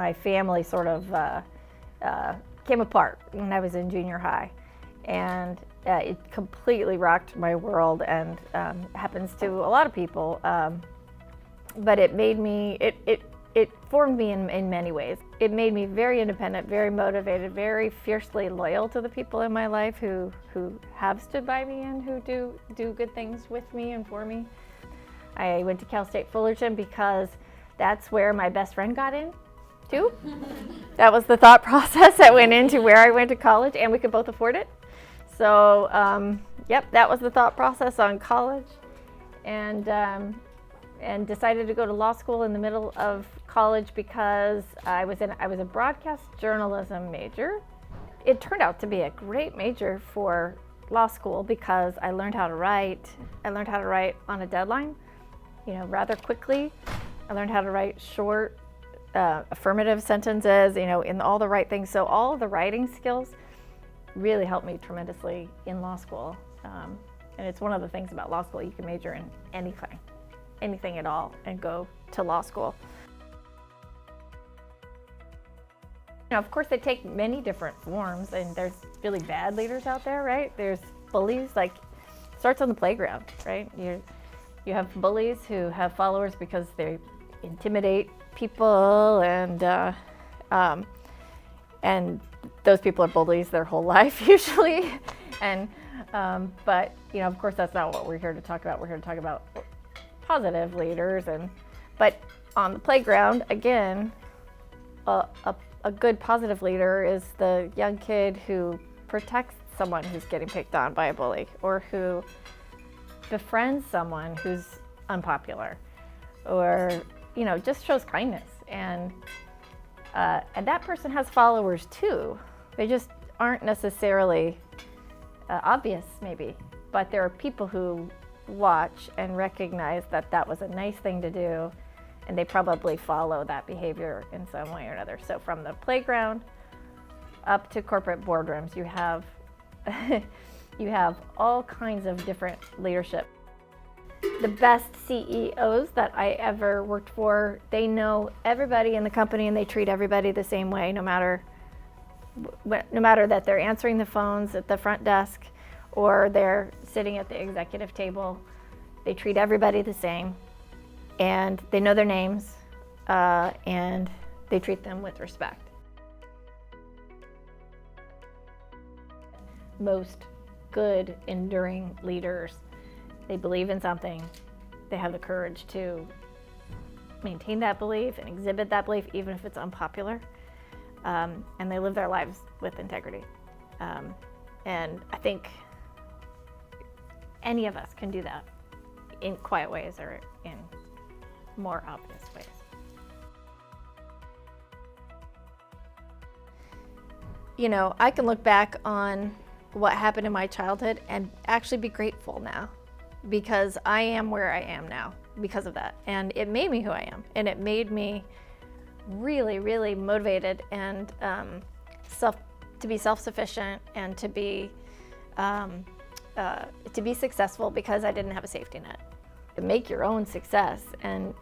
my family sort of came apart when I was in junior high, and it completely rocked my world, and happens to a lot of people. But it made me, it formed me in many ways. It made me very independent, very motivated, very fiercely loyal to the people in my life who have stood by me and who do good things with me and for me. I went to Cal State Fullerton because that's where my best friend got in too. That was the thought process that went into where I went to college, and we could both afford it. So yep, that was the thought process on college, and decided to go to law school in the middle of college because I was a broadcast journalism major. It turned out to be a great major for law school because I learned how to write. I learned how to write on a deadline, rather quickly. I learned how to write short, affirmative sentences, in all the right things. So all of the writing skills really helped me tremendously in law school. And it's one of the things about law school, you can major in anything at all and go to law school. Of course, they take many different forms, and there's really bad leaders out there, right? There's bullies, like, starts on the playground, right? You have bullies who have followers because they intimidate people, and those people are bullies their whole life usually. And but of course, that's not what we're here to talk about. We're here to talk about positive leaders, but on the playground, again, a good positive leader is the young kid who protects someone who's getting picked on by a bully, or who befriends someone who's unpopular, or just shows kindness, and that person has followers too. They just aren't necessarily obvious, maybe, but there are people who watch and recognize that was a nice thing to do, and they probably follow that behavior in some way or another. So from the playground up to corporate boardrooms, you have you have all kinds of different leadership. The best CEOs that I ever worked for, they know everybody in the company, and they treat everybody the same way, no matter that they're answering the phones at the front desk or they're sitting at the executive table. They treat everybody the same, and they know their names, and they treat them with respect. Most good, enduring leaders, they believe in something, they have the courage to maintain that belief and exhibit that belief, even if it's unpopular, and they live their lives with integrity. And I think any of us can do that in quiet ways or in more obvious ways. I can look back on what happened in my childhood and actually be grateful now, because I am where I am now because of that. And it made me who I am, and it made me really, really motivated and to be self-sufficient and to be successful because I didn't have a safety net. To make your own success, and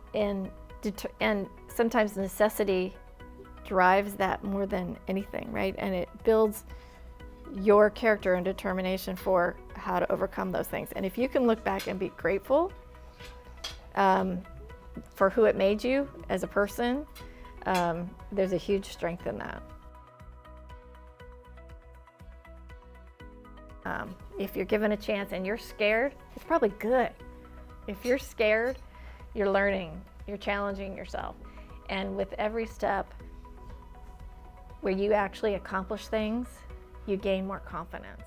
sometimes necessity drives that more than anything, right? And it builds your character and determination for how to overcome those things. And if you can look back and be grateful for who it made you as a person, there's a huge strength in that. If you're given a chance and you're scared, it's probably good. If you're scared, you're learning, you're challenging yourself. And with every step where you actually accomplish things, you gain more confidence.